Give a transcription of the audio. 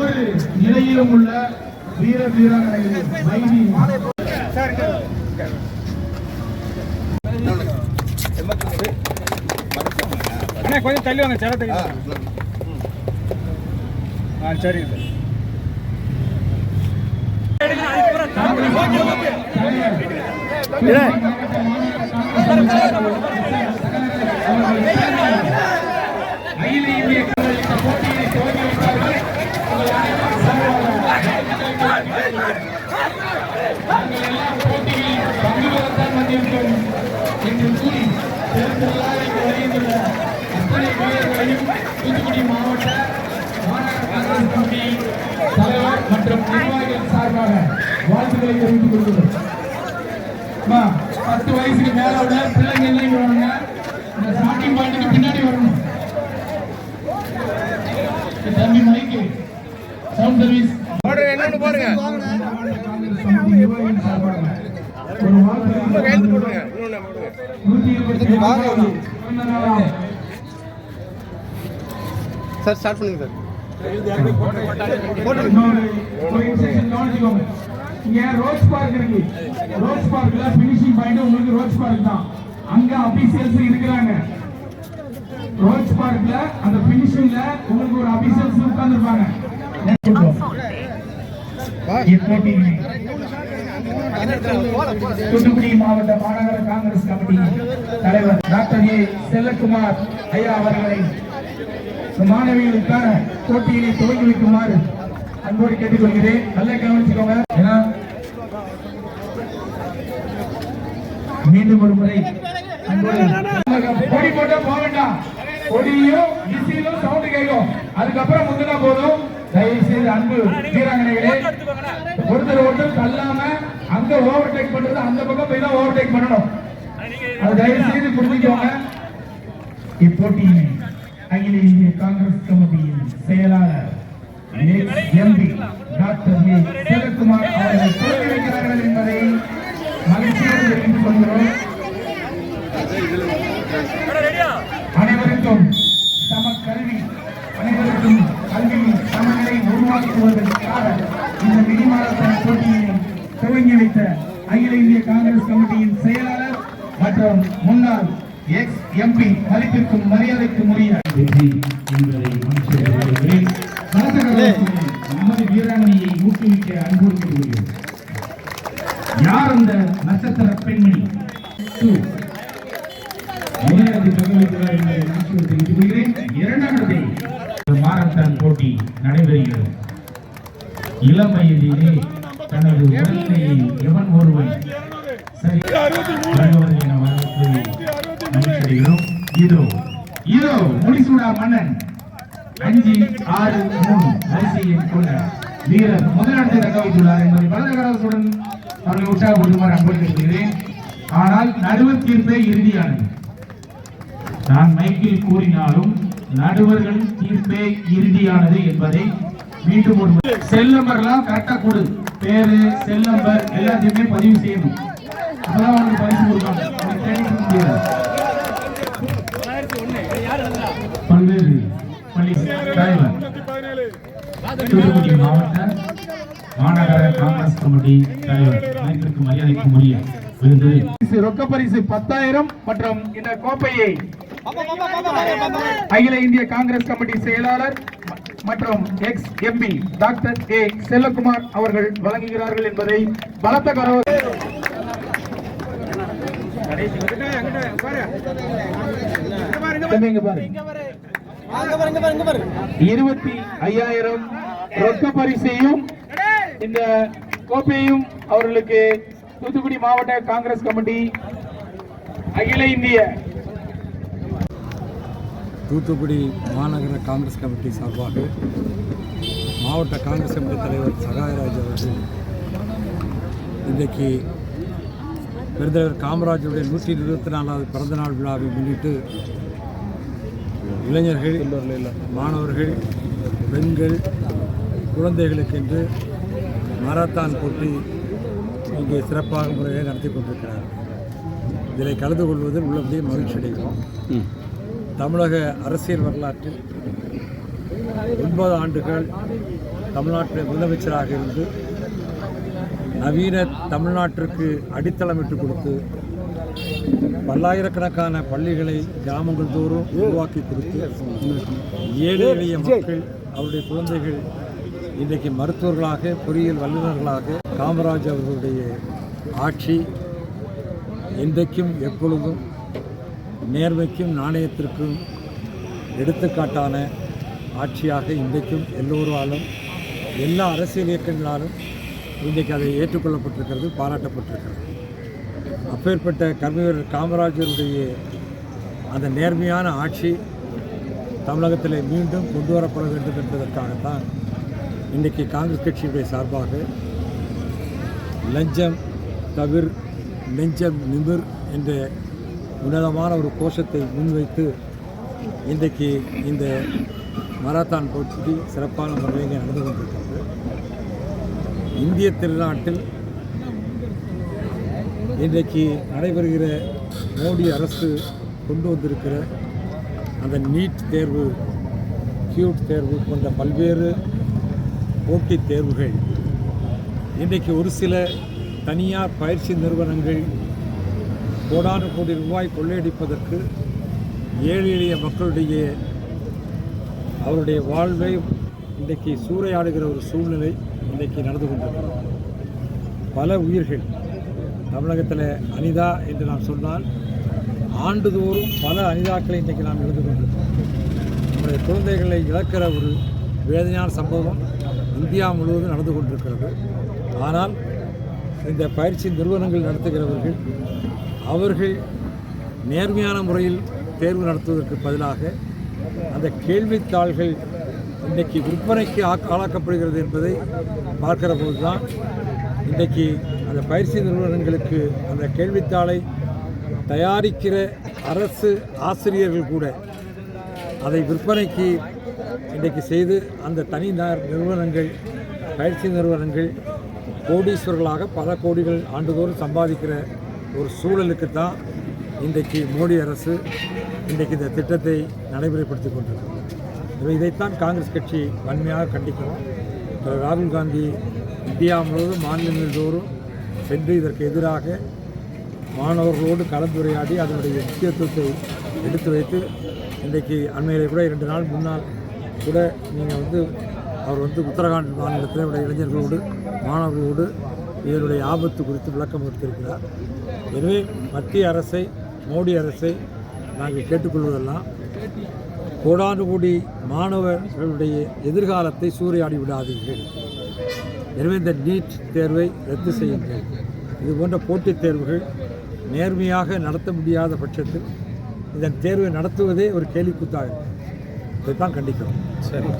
ஒவ்வொரு நிலையிலும் உள்ள வீர வீராங்கனைகளின் வைதி கொஞ்சம் தள்ளி வாங்க சரத்தை. சரிங்க தூத்துக்குடி மாவட்ட மாநகர கமிட்டி தலைவர் மற்றும் நிர்வாகிகள் சார்பாக வாழ்த்துக்களை தெரிவித்துக் கொள்கிறோம். 10 வயசுக்கு மேல உள்ள பிள்ளைங்க எல்லாம் வரணுங்க. இந்த ஸ்டார்டிங் பாயிண்ட்டுக்கு பின்னாடி வரணும். தம்பி மைக்கு சவுண்ட் சர்வீஸ் என்னன்னு பாருங்க. நிர்வாகிகள் சார்பாக ஒரு வாழ்த்து போடுங்க. 127 சார் ஸ்டார்ட் பண்ணுங்க சார். இங்க ரோஸ் பார்க் இருக்கு. ரோஸ் பார்க்ல பினிஷிங் பாயிண்ட் உங்களுக்கு ரோஸ் பார்க் தான். அங்க அபிஷியல்ஸ் இருக்கிறாங்க. ரோஸ் பார்க்ல அந்த பினிஷிங்ல உங்களுக்கு ஒரு அபிஷியல்ஸ் உட்கார்ந்திருப்பாங்க. தூத்துக்குடி மாவட்ட மாநகர காங்கிரஸ் கமிட்டி தலைவர் டாக்டர் ஏ செல்லகுமார் ஐயா அவர்களை மாணவிகளுக்கான போட்டியினை துவங்கி வைக்குமாறு அன்போடு கேட்டுக்கொள்கிறேன். நல்லா கவனிச்சுக்கோங்க. மீண்டும் ஒரு முறை பொடி போட்டா போக வேண்டாம். பொடியும் விசிலும் சவுண்ட் கேட்கும். அதுக்கப்புறம் முந்தினா போதும். தயவு செய்து அன்பு வீராங்கனைகளே ஒருத்தர் தள்ளாம அங்க ஓவர்டேக் பண்றது அந்த பக்கம் போய் தான் ஓவர்டேக் பண்ணணும். அது தயவு செய்து புரிஞ்சுக்கோங்க. இப்போட்டியினை அகில இந்திய காங்கிரஸ் கமிட்டியின் செயலாளர் எம்பி டாக்டர் ஏ செல்லகுமார் அவர்கள் துவக்கி வைக்கிறார்கள் என்பதை மகிழ்ச்சியோடு தெரிவித்துக் கொள்கிறோம். அனைவருக்கும் சம கல்வி, அனைவருக்கும் கல்வியின் சமநிலை உருவாக்குவதற்காக இந்த மினி மாரத்தான் போட்டியினை துவங்கி வைத்த அகில இந்திய காங்கிரஸ் கமிட்டியின் செயலாளர் மற்றும் முன்னாள் எக்ஸ் எம்பி மதிப்பிற்கும் மரியாதைக்கும் உரிய வெற்றி என்பதை நமது வீராங்கனையை ஊக்குவிக்க அன்போடு கூறுகிறோம். யார் அந்த நட்சத்திர பெண்மணி முதலாவது தகவலுக்கிறார் என்பதை மகிழ்ச்சியோடு தெரிவித்துக் கொள்கிறேன். இரண்டாவது மாரத்தான் போட்டி நடைபெறுகிறது. இளம் வயதிலே தனது உடல்நிலையை எவன் ஒருவன் இதோ முடிசூடா மன்னன் 5-6-3 வரிசையை கொண்ட வீரர் முதலிடத்தை தக்க வைத்துள்ளார் என்பதை பலதகராசுடன் அவர்களை உற்சாகப்படுத்துமாறு அன்போடு கேட்கிறேன். ஆனால் நடுவர் தீர்ப்பே இறுதியானது. நான் மைக்கில் கூறினாலும் நடுவர்கள் தீர்ப்பே இறுதியானது என்பதை மீண்டும் ஒரு செல் நம்பர்லாம் கரெக்டா கொடு. பேரு செல் நம்பர் எல்லாத்தையுமே பதிவு செய்யணும். அப்பதான் அவனுக்கு பரிசு கொடுப்பாங்க. பல்வேறு பள்ளி தலைவர் தூத்துக்குடி மாவட்ட மாநகர காங்கிரஸ் கமிட்டி தலைவர் அனைத்திற்கு மரியாதைக்கு உரிய விருது ரொக்க பரிசு 10,000 மற்றும் இந்த கோப்பையை அகில இந்திய காங்கிரஸ் கமிட்டி செயலாளர் மற்றும் ex MP doctor A Chellakumar அவர்கள் வழங்குகிறார்கள் என்பதை பலத்த கரவ 25,000 ரொக்க பரிசையும் இந்த கோப்பையும் அவர்களுக்கு தூத்துக்குடி மாவட்ட காங்கிரஸ் கமிட்டி அகில இந்திய தூத்துக்குடி மாநகர காங்கிரஸ் கமிட்டி சார்பாக மாவட்ட காங்கிரஸ் கமிட்டி தலைவர் சகாயராஜ் அவர்கள் இன்றைக்கு பெருந்தலைவர் காமராஜருடைய 124வது பிறந்தநாள் விழாவை முன்னிட்டு இளைஞர்கள், மாணவர்கள், பெண்கள், குழந்தைகளுக்கென்று மாரத்தான் போட்டி இங்கே சிறப்பாக முறையில் நடத்தி கொண்டிருக்கிறார். இதில் கலந்து கொள்வதில் உள்ளபடியே மகிழ்ச்சி அடைகிறோம். தமிழக அரசியல் வரலாற்றில் 9 ஆண்டுகள் தமிழ்நாட்டில் முதலமைச்சராக இருந்து நவீன தமிழ்நாட்டிற்கு அடித்தளமிட்டு கொடுத்து பல்லாயிரக்கணக்கான பள்ளிகளை கிராமங்கள் தோறும் உருவாக்கி கொடுத்து ஏழை எளிய மக்கள் அவருடைய குழந்தைகள் இன்றைக்கு மருத்துவர்களாக பொறியியல் வல்லுநர்களாக காமராஜ் அவர்களுடைய ஆட்சி இன்றைக்கும் எப்பொழுதும் நேர்மைக்கும் நாணயத்திற்கும் எடுத்துக்காட்டான ஆட்சியாக இன்றைக்கும் எல்லோராலும் எல்லா அரசியல் இயக்கங்களாலும் இன்றைக்கு அதை ஏற்றுக்கொள்ளப்பட்டிருக்கிறது, பாராட்டப்பட்டிருக்கிறது. அப்பேற்பட்ட கர்மவீரர் காமராஜருடைய அந்த நேர்மையான ஆட்சி தமிழகத்தில் மீண்டும் கொண்டு வரப்பட வேண்டும் என்பதற்காகத்தான் இன்றைக்கி காங்கிரஸ் கட்சியுடைய சார்பாக லஞ்சம் தவிர் நெஞ்சம் நிமிர் என்ற உன்னதமான ஒரு கோஷத்தை முன்வைத்து இன்றைக்கு இந்த மராத்தான் போட்டி சிறப்பான முறையில் நடந்து கொண்டிருக்கிறது. இந்திய திருநாட்டில் இன்றைக்கு நடைபெறுகிற மோடி அரசு கொண்டு வந்திருக்கிற அந்த நீட் தேர்வு, கியூட் தேர்வு போன்ற பல்வேறு போட்டித் தேர்வுகள் இன்றைக்கு ஒரு சில தனியார் பயிற்சி நிறுவனங்கள் கோடானு கோடி ரூபாய் கொள்ளையடிப்பதற்கு ஏழை எளிய மக்களுடைய அவருடைய வாழ்வை இன்றைக்கு சூறையாடுகிற ஒரு சூழ்நிலை இன்றைக்கு நடந்து கொண்டிருக்கிறது. பல உயிர்கள் தமிழகத்தில் அனிதா என்று நாம் சொன்னால் ஆண்டுதோறும் பல அனிதாக்களை இன்றைக்கு நாம் எழுந்து கொண்டிருக்கிறோம். நம்முடைய குழந்தைகளை இழக்கிற ஒரு வேதனையான சம்பவம் இந்தியா முழுவதும் நடந்து கொண்டிருக்கிறது. ஆனால் இந்த பயிற்சி நிறுவனங்கள் நடத்துகிறவர்கள் அவர்கள் நேர்மையான முறையில் தேர்வு நடத்துவதற்கு பதிலாக அந்த கேள்வித்தாள்கள் இன்றைக்கு விற்பனைக்கு ஆளாக்கப்படுகிறது என்பதை பார்க்கிற போது தான் இன்றைக்கு அந்த பயிற்சி நிறுவனங்களுக்கு அந்த கேள்வித்தாளை தயாரிக்கிற அரசு ஆசிரியர்கள் கூட அதை விற்பனைக்கு இன்றைக்கு செய்து அந்த தனி நிறுவனங்கள் பயிற்சி நிறுவனங்கள் கோடீஸ்வரர்களாக பல கோடிகள் ஆண்டுதோறும் சம்பாதிக்கிற ஒரு சூழலுக்கு தான் இன்றைக்கு மோடி அரசு இன்றைக்கு இந்த திட்டத்தை நடைமுறைப்படுத்தி கொண்டிருக்கிறது. இதைத்தான் காங்கிரஸ் கட்சி வன்மையாக கண்டிக்கிறோம். திரு ராகுல் காந்தி இந்தியா முழுவதும் மாநிலங்கள் தோறும் சென்று இதற்கு எதிராக மாணவர்களோடு கலந்துரையாடி அதனுடைய முக்கியத்துவத்தை எடுத்து வைத்து இன்றைக்கு அண்மையில் கூட 2 நாள் முன்னால் கூட நீங்கள் அவர் உத்தரகாண்ட் மாநிலத்தில் உடைய இளைஞர்களோடு மாணவர்களோடு இதனுடைய ஆபத்து குறித்து விளக்கம் கொடுத்திருக்கிறார். எனவே மத்திய அரசை, மோடி அரசை நாங்கள் கேட்டுக்கொள்வதெல்லாம் கோடானு கோடி மாணவர்களுடைய எதிர்காலத்தை சூறையாடி விடாதீர்கள். எனவே இந்த நீட் தேர்வை ரத்து செய்யுங்கள். இது போன்ற போட்டித் தேர்வுகள் நேர்மையாக நடத்த முடியாத பட்சத்தில் இதன் தேர்வை நடத்துவதே ஒரு கேலிக்கூத்தாக இதைத்தான் கண்டிக்கிறோம். சரி.